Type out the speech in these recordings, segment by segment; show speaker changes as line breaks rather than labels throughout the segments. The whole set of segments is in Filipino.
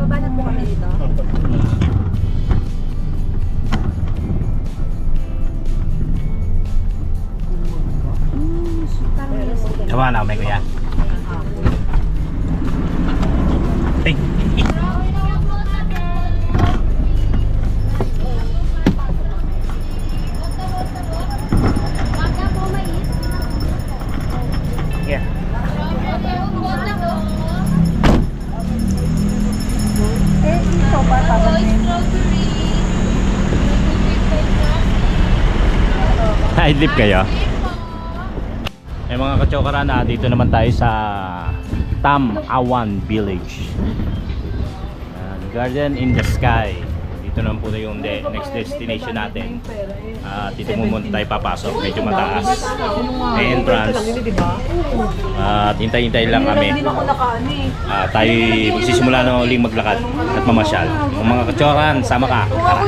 Babanat po kami dito.
Tama na, may kuya. Hey. Yeah.
Ito ba
Idlip kayo? Eh mga kachokarana, dito naman tayo sa Tam Awan Village. Garden in the Sky. Dito naman po na yung next destination natin. Dito muna tayo papasok. Medyo mataas. May entrance. At hintay-hintay lang kami. Tayo magsisimula na uling maglakad at mamasyal. Kung mga kachokaran, sama ka. Tara.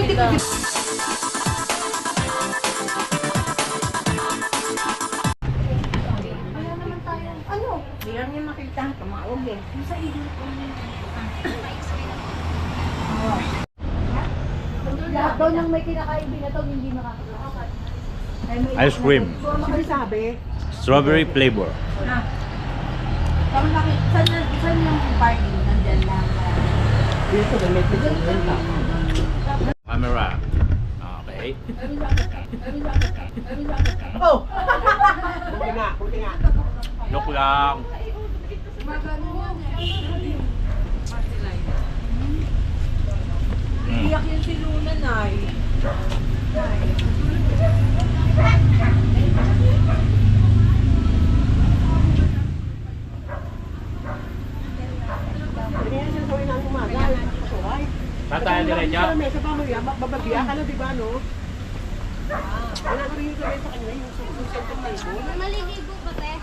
Lahat daw nang may kinakain binatog, hindi makakakain.
Ice cream.
Sabi?
Strawberry flavor.
Saan yung party? Nandyan lang. Dito, may
Camera. Okay.
Oh!
Look lang.
Iyak yun si Luna, Nay.
Tatay diretso.
Sa pamilya, babagya ka na, di ba, no? Wala ko rin yung sabihin sa kanya, yung susentong libo.
Maliligo ba, te?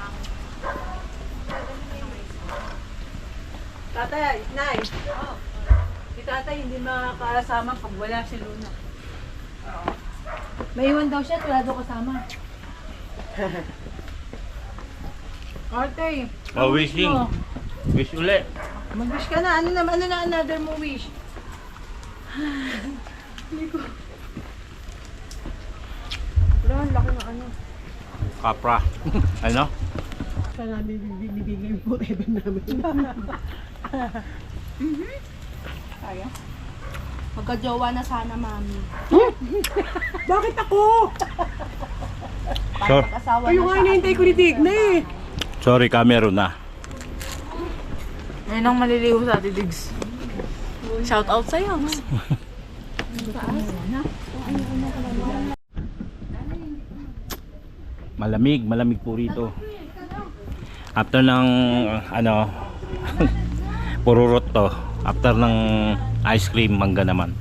Tatay, Nay. Si tatay hindi makakasama pag wala si Luna. May iwan daw siya, wala daw kasama. Ate,
Oh, wishing. Wish ulit.
mag-wish ka na. Ano na another mo wish? Hindi ko. Wala, ang laki na ano.
Kapra. Ano?
Sana bibigay mo forever namin.
Kaya? Magka-jowa na sana, mami.
Bakit ako?
Sure.
Mag-asawa
Kayo
na
nga
siya.
hinihintay ko ni Digna eh.
Sorry, camera na.
Ngayon ang maliliw sa Ate Diggs. Shout out sa'yo.
Malamig po rito. After ng ano pururot to. After ng ice cream, mangga naman.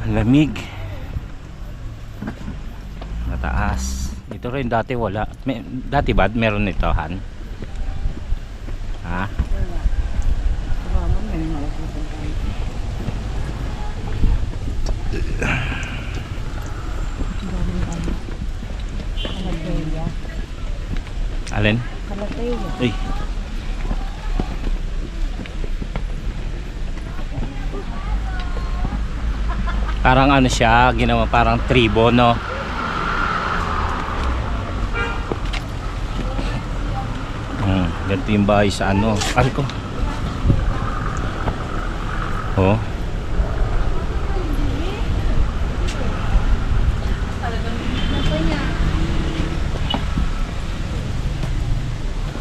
Malamig. Mataas. Ito rin dati wala. Dati ba meron nito, Han? Ha? Alin? Ay. Parang ano siya, ginawa parang tribo, no? Ganito yung bahay sa ano. Ay ko. Oh.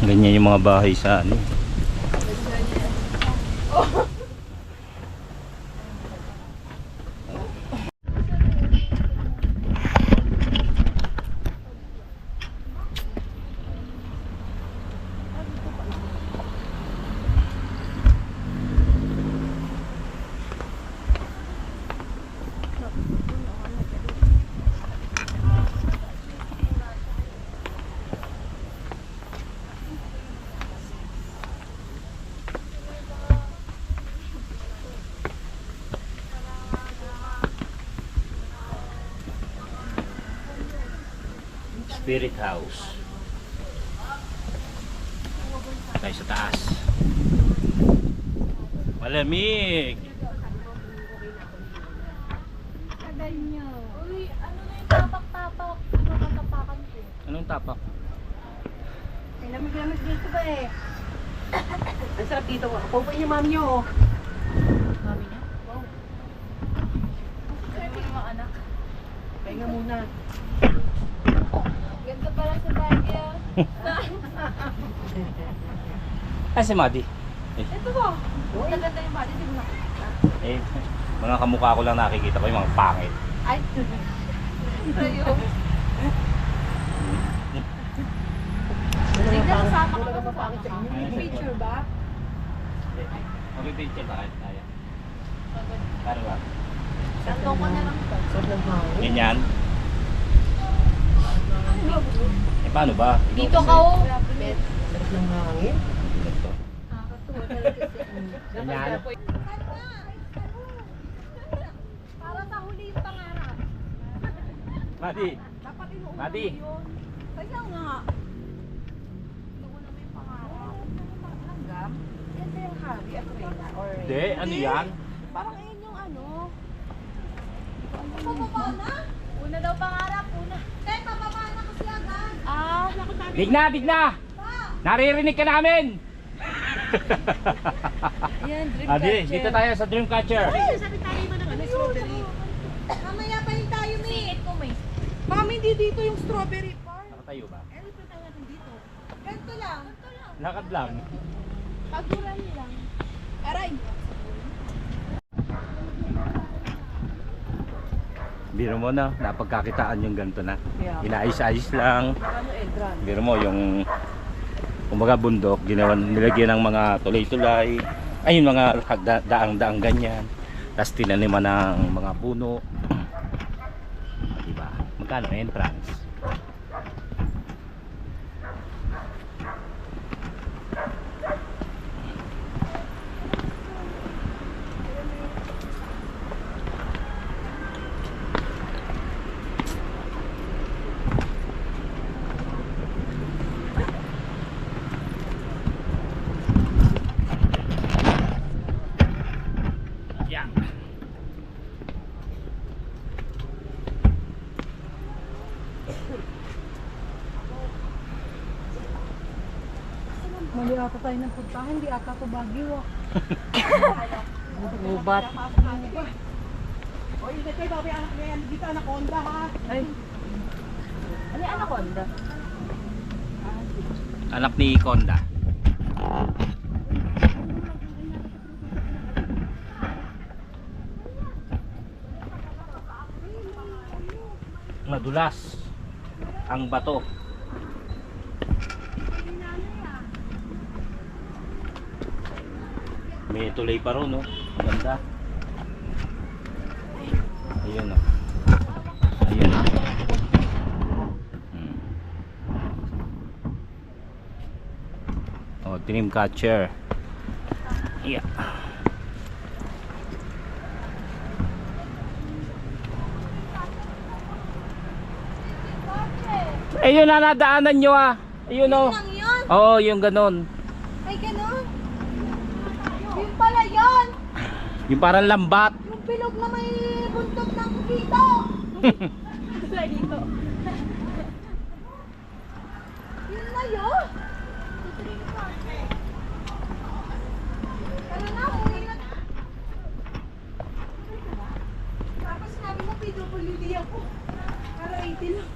Ganyan yung mga bahay sa ano. Spirit House. tayo sa taas. Malamig.
Uy, ano na yung tapak-tapak? Ano ba tapakan ko?
Anong tapak?
Ay, lamig-lamig dito ba eh?
Ang sarap dito. Ako po yung mami nyo.
Mami niya? Wow. Swerte yung mga anak.
Pahinga muna.
Ganda pala sa Baguio.
Ay, si Madi.
Ito ba? Ganda yung body, di mo nakikita.
Eh, mga kamukha ko lang nakikita ko yung mga pangit.
Ay, tayo. Tignan, sasama ka ba sa May picture ba?
Mag-picture tayo. Paano ba?
Santo ko na lang ito.
Sarap ng hangin.
Ganyan. Eh, paano ba?
Dito ka oh.
Sarap ng hangin.
Ganito.
Nakakatuwa talaga siya.
Ganyan.
Para sa huli yung pangarap.
Madi.
Dapat inuuna
Madi.
yun. Kaya nga. Inuuna mo yung pangarap. Langgam? Yan ba yung hobby at Reyna? Or
Hindi, ano yan?
parang ayun yung ano. Pababa na? Una daw pangarap, una. Eh, pababa na kasi agad. Ah,
Digna, Digna! Naririnig ka namin!
ayan, dream
Adi, dito tayo sa Dreamcatcher.
Sabi tayo ba ng ano, strawberry?
Mamaya pa yung tayo, May. Siit mo, May. Mami, hindi dito yung strawberry farm.
Nakatayo ba?
Eh, ano tayo natin dito?
Ganito lang.
Lakad lang.
Paguran lang. Aray.
Biro mo na, napagkakitaan yung ganito na.
Yeah.
Inaayos-ayos lang.
Ano, Edran?
Biro mo yung kumbaga bundok, nilagyan ng mga tulay-tulay. Ayun, mga daang-daang ganyan. Tapos tinaniman ng mga puno. Diba? Magkano entrance? Yeah.
Mali ata tayo ng puntahan, hindi ata ito Baguio ah.
Gubat.
O, ingat kayo, babi anak niya yan. Dito anaconda ha.
Ay,
Ano yung anaconda?
Anak ni Konda. Madulas ang bato. May tulay pa ron, no? Ganda. Ayun, no? Ayun. Oh, Dreamcatcher. Yeah. Ayun na nadaanan nyo ah. Ayun oh.
Lang yun?
Oo, yung ganon.
Ay, ganun. Yung pala yun.
Yung parang lambat.
Yung bilog na may buntot ng dito. Dito. Yun na yun. Tara na, uwi na. Tapos sinabi mo PWD ako. Para 80 lang.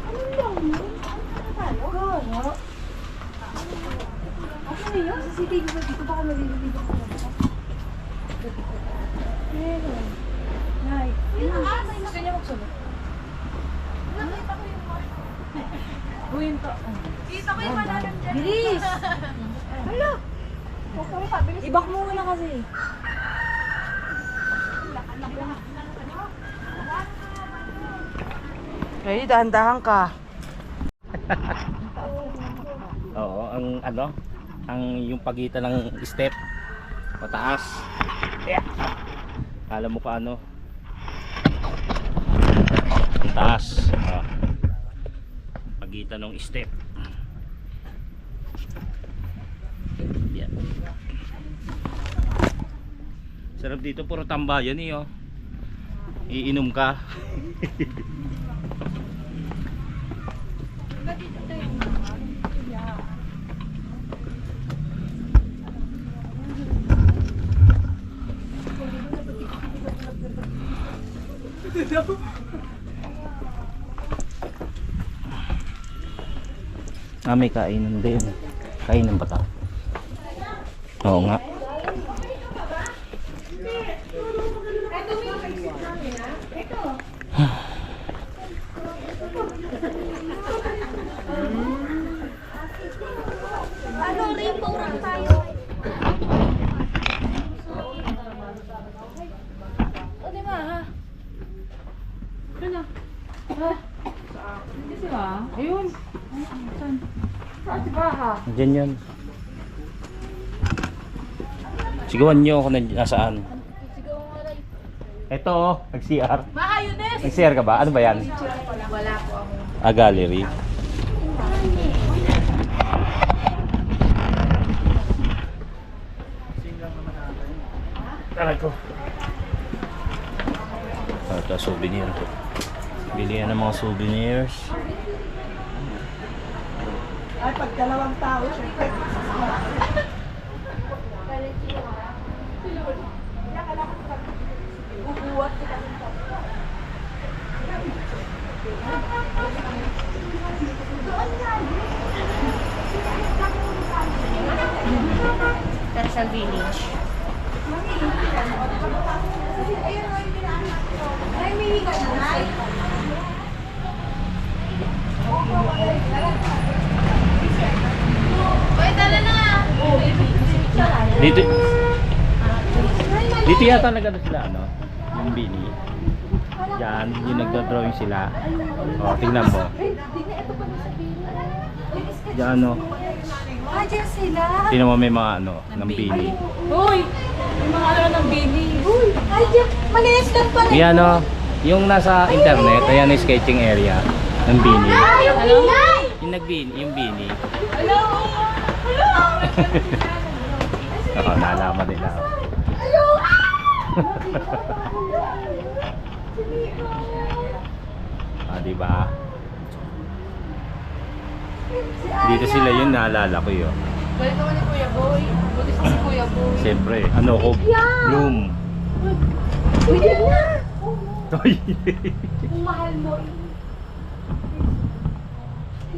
Ano lang yun? Ano tayo? Gano? Ako na yun? CCTV ba dito? Baka nalilibig ako na ba? Meron. Nay. Gusto niya magsunod? Nakita ko yung
buhin to.
Kita ko yung malalim dyan. Bilis! Hala!
Ibak mo muna kasi. Ay, dahan-dahan ka.
Oo, ang ano, ang yung pagitan ng step pataas. Yeah. Kala mo pa ano? Ang taas. Pagitan ng step. Sarap dito, puro tambayan eh oh. Iinom ka. Ah, may kainan din. Kainan ba ito? Oo nga.
Ano, rainbow run tayo. O, di ba, ha? Ano? Ha?
Hindi sila. Ayun. Saan? Saan si Baha?
Diyan yan. Sigawan nyo kung nasaan.
Sigaw mo rin.
Ito oh, nag-CR.
Baha, Yunes!
Nag-CR ka ba? Ano ba yan?
Wala po ako.
Ah, gallery. Aray ko. Ito, souvenir. Bilihan ng mga souvenirs.
Ay, pag dalawang tao, syempre.
That's a village. Ay, may ka na. Uy, tala na!
Dito. Dito yata nag-ano sila, ano? Yung bini. Yan, yung nagdo-drawing sila. O, tingnan mo. Yan, ano.
Ah, dyan sila.
Tingnan mo may mga ano, ng bini.
Uy! May mga ano ng bini.
Uy, ay, dyan. Malinis lang pala.
Yan, ano. Yung nasa internet, ayan yung sketching area ng bini.
Ay, yung pinay!
Yung nagbini, yung bini.
Hello! Hello!
Oo, nalaman nila.
Hello!
Ah, diba? Dito sila yun, naalala ko yun.
Balik naman ni Kuya Boy. Buti sa si Kuya Boy.
Siyempre, ano ko? Bloom.
Pwede na!
Toy.
Kung mahal mo,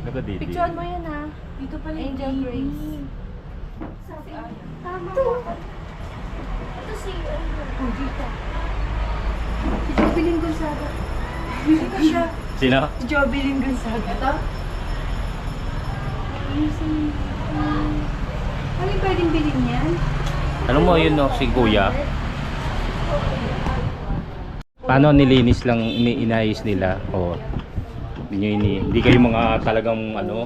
Ano dito?
picturean mo yan ha. Dito pala Angel Grace. Tama. Ito si... Oh, dito. Si Jovelyn Gonzaga. Dito siya.
Sino?
Si Jovelyn Gonzaga. Ito? Ano yung pwedeng bilhin yan?
Ano mo yun no, si Kuya? Paano nilinis lang, inayos nila? O, hindi kayo mga talagang ano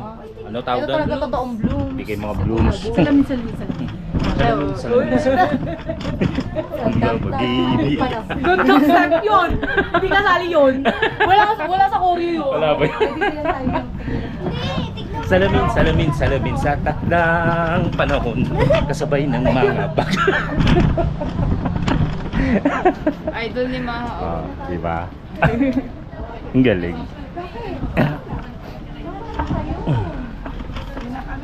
tawag
Ito talaga
doon?
totoong bloom.
Hindi kayo mga blooms.
Salamin, salamin, salamin.
Mag-iibig.
Good luck step yun! Hindi kasali yun. Wala sa choreo yun.
Wala ba yun? Salamin sa takdang panahon kasabay ng mga bag.
Idol ni Maha.
Oh, diba? Ang galing.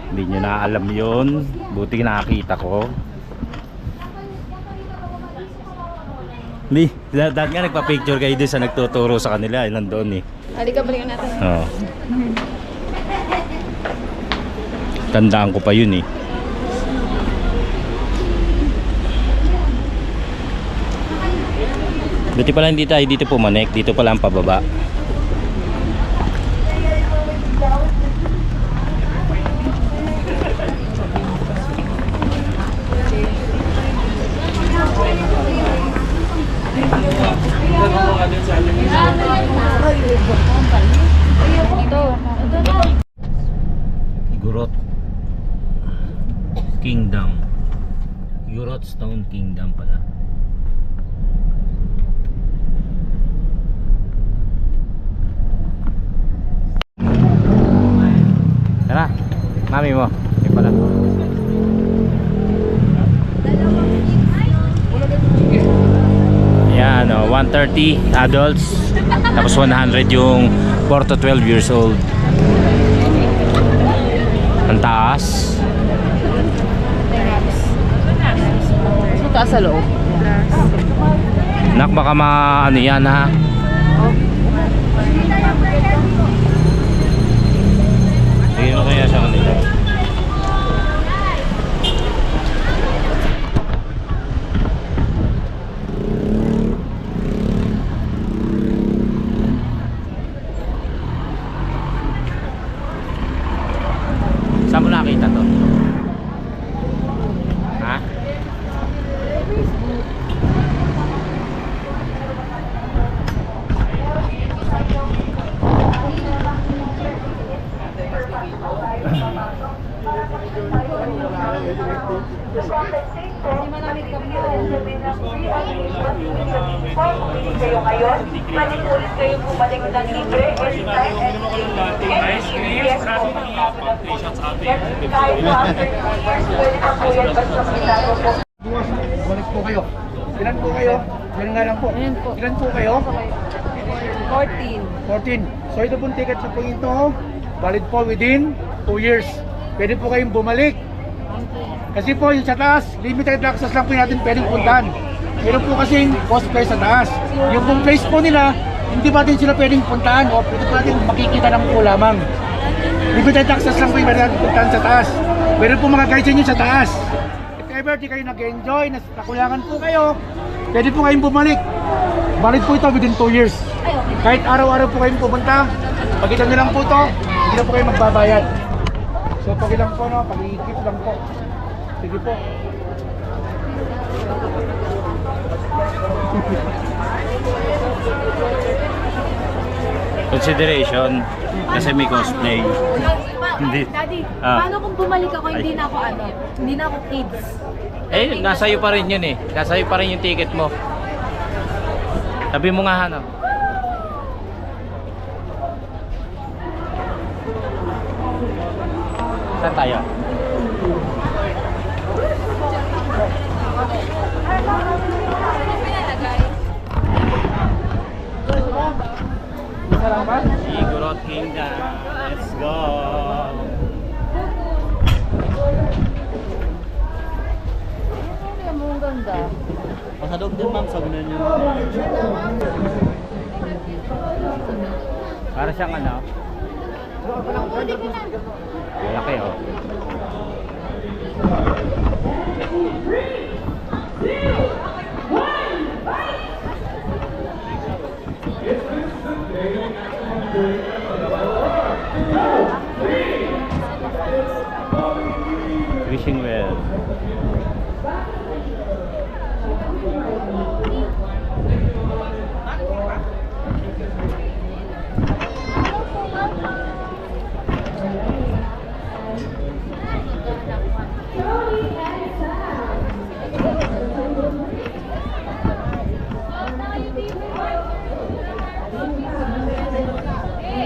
Hindi nyo na alam yun. Buti nakakita ko. Hindi, dahil nga nagpa-picture kayo din sa nagtuturo sa kanila. Ilan doon eh.
Halika, balikan natin.
Oo. Tandaan ko pa yun eh. Buti pala hindi tayo dito pumanek. Dito pala ang pababa. Igorot Kingdom. Igorot Stone Kingdom pala. Tara, mami mo. Hindi pala. 30 adults. Tapos 100 yung 4 to 12 years old. Ang taas.
So, taas sa loob.
Nak, baka ano yan ha. Tingin mo kaya sa kanila. Saan mo nakita to? Ha?
Kayo ngayon, manikulit kayo bumalik ng libre anytime and yes po. Kahit po after 2 years, pwede na po yan basta pinalo po.
Balik po kayo. Ilan po kayo? Yan nga lang po.
Ayan po.
Ilan po kayo?
14.
14. So ito pong ticket sa po ito, valid po within 2 years. Pwede po kayong bumalik. Kasi po yung sa taas, limited access lang po natin pwedeng puntahan. Meron po kasing post place sa taas. Yung pong place po nila, hindi pa din sila pwedeng puntahan o pwede po natin makikita lang po lamang. Limited access lang po yung pwede natin puntahan sa taas. Meron po mga guides nyo sa taas. If ever di kayo nag-enjoy, nakulangan po kayo, pwede po kayong bumalik. Valid po ito within 2 years. Kahit araw-araw po kayong pupunta, pagkita nyo lang po ito, hindi na po kayo magbabayad. So pagilang po, no? Pag-iikip lang po. Sige po.
Consideration kasi may cosplay. Hindi.
Daddy,
Ah.
paano kung bumalik ako, hindi na ako hindi na ako kids?
Eh, nasa iyo pa rin yun eh. Nasa iyo pa rin yung ticket mo. Sabi mo nga ano. Saan tayo? Sigurot Kingdom. Let's go.
Ang ganda.
Pasadog din ma'am, sabi na niyo.
Para siyang ano? Malaki oh. Wishing well.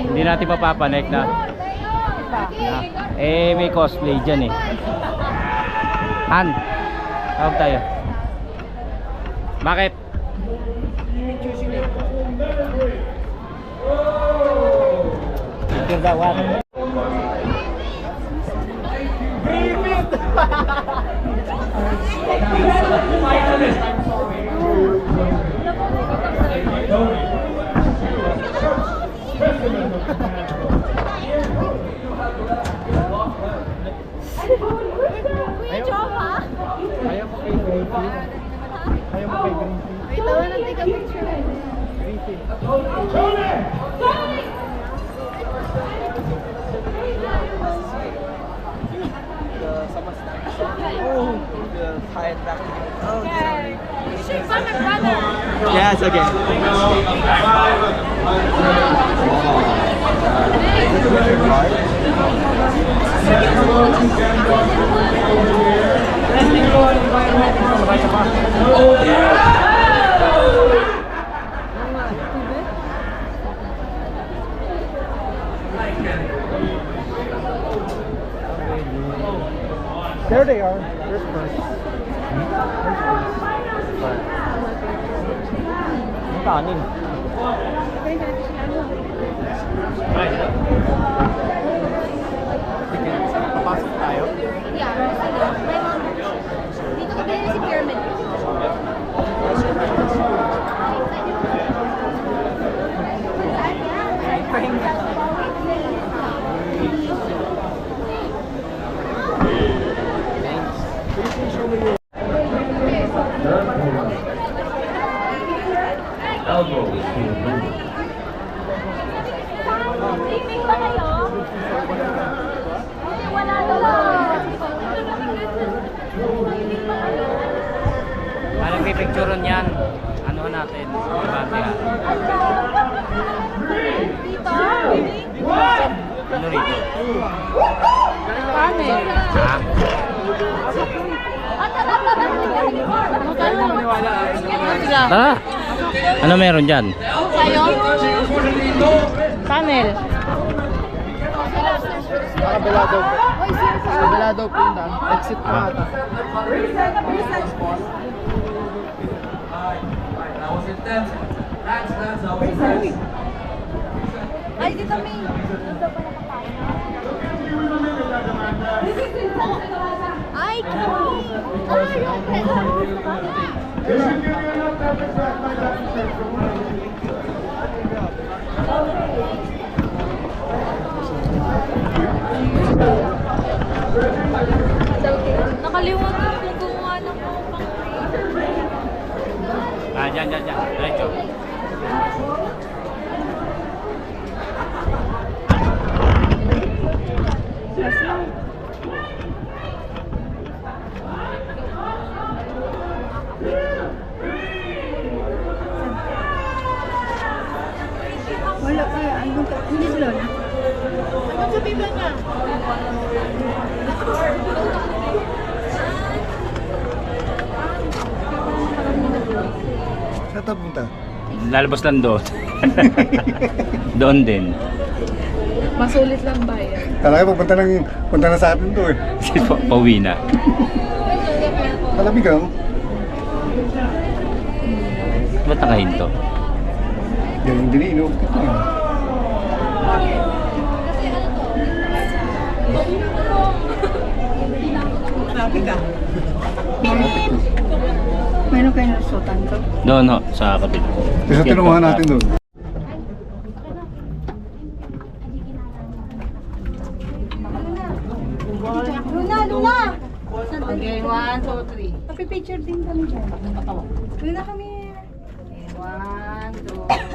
Hindi natin mapapanek na. Eh, may cosplay dyan eh. Han, tawag tayo. Bakit?
Kuya Choma?
Ayaw mo kay Greenfield? Ayaw mo kay Greenfield?
Wait, I wanna take a picture.
Greenfield.
You should find my brother.
Yes, okay.
There they are. There's first.
Kanin. Papasok tayo.
Yeah. Dito ka din si Pyramid. Streaming ba kayo? Wala lang.
Anong pipicturean yan? Ano natin? Ibatehan.
Dito?
Ano rito?
Paano?
Ha? Tara! Ano meron dyan?
Sa'yo? Panel.
Nakabila daw po. Nakabila daw po yung daan. Exit pa ata.
Ay, dito may. Dito pa nakakain. Ay, kami. Ay, nakalimutan ko gumawa ng
Dyan. Diretso.
Wala pa, hindi sila na. Anong sabi ba niya?
Saan tayo punta?
Lalabas lang doon. Doon din.
Masulit lang ba yan?
Talaga punta na sa atin to eh.
Pauwi na.
Malamig ka.
Ba't nakahinto?
Galing din inom.
Meron kayo nasutan ko?
Doon ho, sa kapit.
Kasi tinungahan natin doon.
Luna! Okay, 1, 2, 3. Papipicture din kami dyan. Luna kami. 1, 2, 3.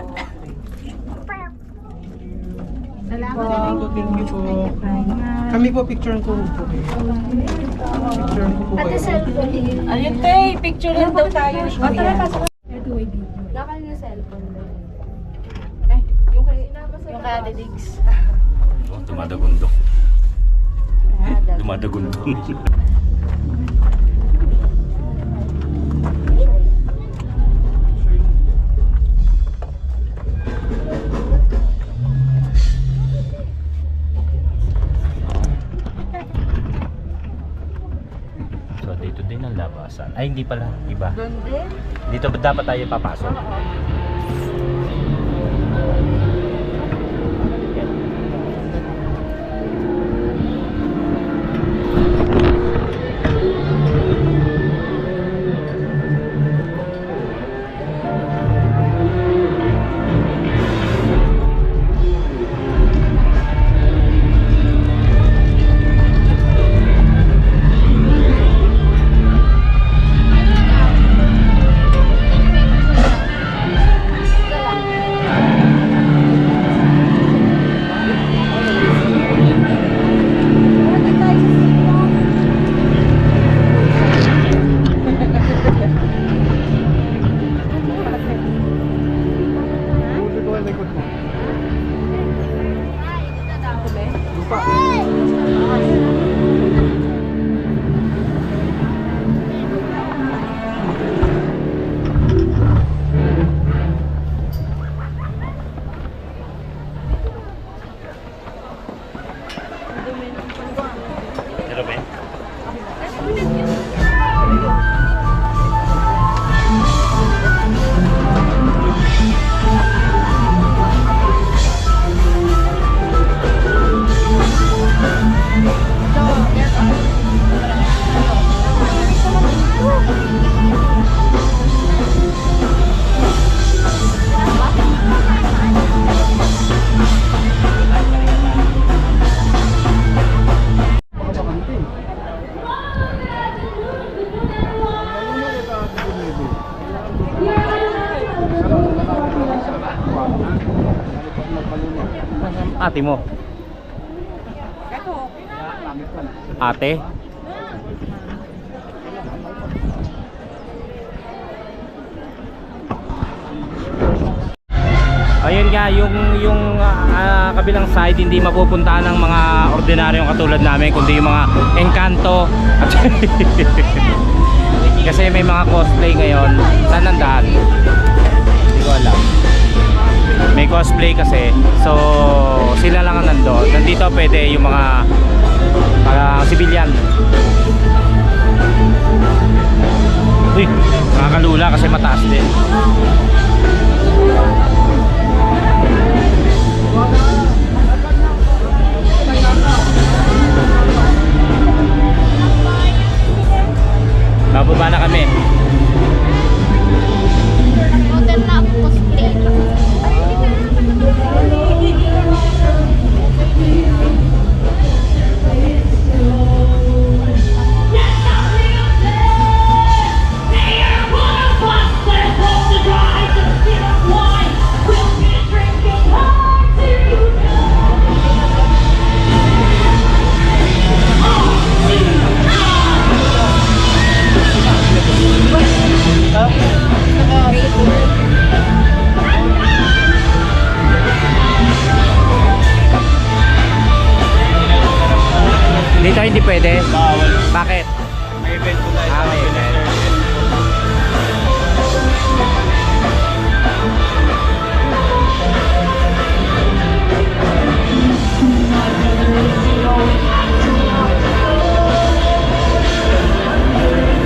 Salamat.
Thank you po. Kami po picture ko po. Picture ko po kayo.
Ayun, te, picture lang daw tayo.
Nakal yung cellphone mo. Yung kay Ate Diggs.
Oh, dumadagundok. Dumadagundok. So dito din ang labasan. Ay hindi pala, iba. Dito ba dapat tayo papasok? ate mo? Ate? Ayun nga, yung kabilang side hindi mapupuntahan ng mga ordinaryong katulad namin, kundi yung mga engkanto. Kasi may mga cosplay ngayon. Saan ang daan? Hindi ko alam. May cosplay kasi. So, sila lang ang nandun. Nandito pwede yung mga civilian. Uy, nakakalula kasi mataas din. Bababa na kami.
Hotel na ako cosplay.
Dito hindi pwede?
Bawal.
Bakit?
May event po tayo.
May event.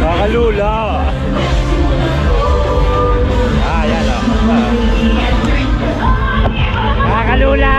Nakakalula. Yan o. Nakakalula.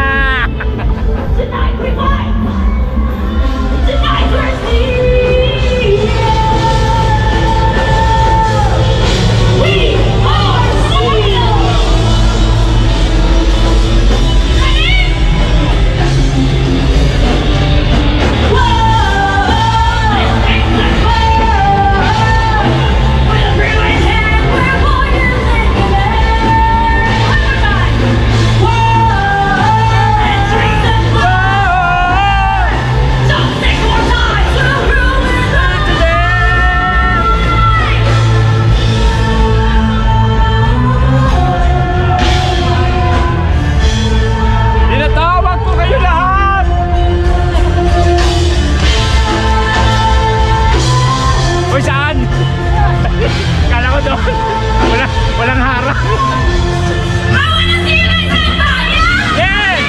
Walang harap. Yes!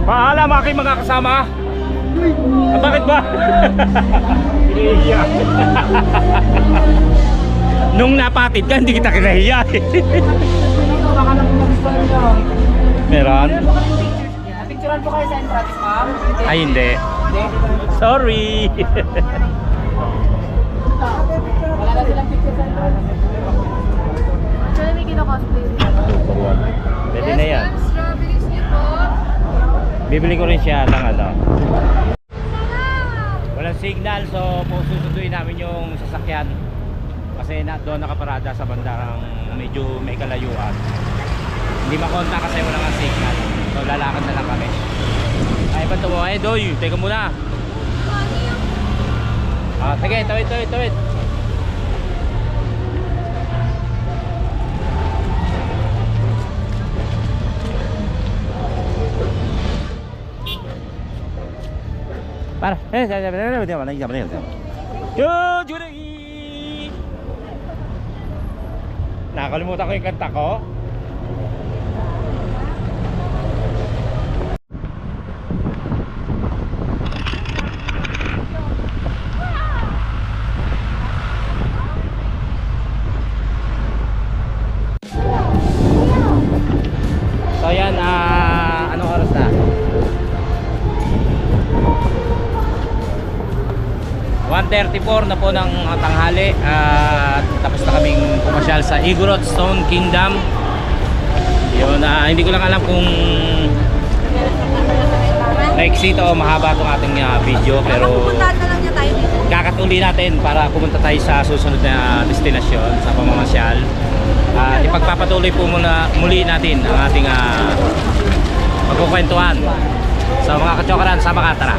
Paalam aking mga kasama. Bakit ba? Hinihiya. Nung napatid ka, hindi kita kinahiya. Meron?
naman po kayo sa entrance, ma'am?
Ay, hindi. Sorry.
Wala na silang picture sa entrance.
Actually, may kino-cosplay rin.
Pwede na yan.
Strawberries niyo po.
Bibili ko rin siya ng ano. Walang signal, so susunduin namin yung sasakyan. Kasi doon nakaparada sa bandang medyo may kalayuan. Hindi makonta kasi wala nga signal. So lalakad na lang kami. Ay, ba't mo? Ay, Doy, teka muna. Sige, tawid. Para. Nakakalimutan ko yung kanta ko. So yan, anong oras na? 1:34 na po ng tanghali at tapos na kaming pumasyal sa Igorot Stone Kingdom. Yun, hindi ko lang alam kung maiksi o mahaba itong ating video, pero
Pupuntahan na lang niya tayo dito.
kakatuli natin para pumunta tayo sa susunod na destinasyon sa pamamasyal. At ipagpapatuloy po muli natin ang ating magkukwentuhan. So mga kachokaran, sama ka, tara!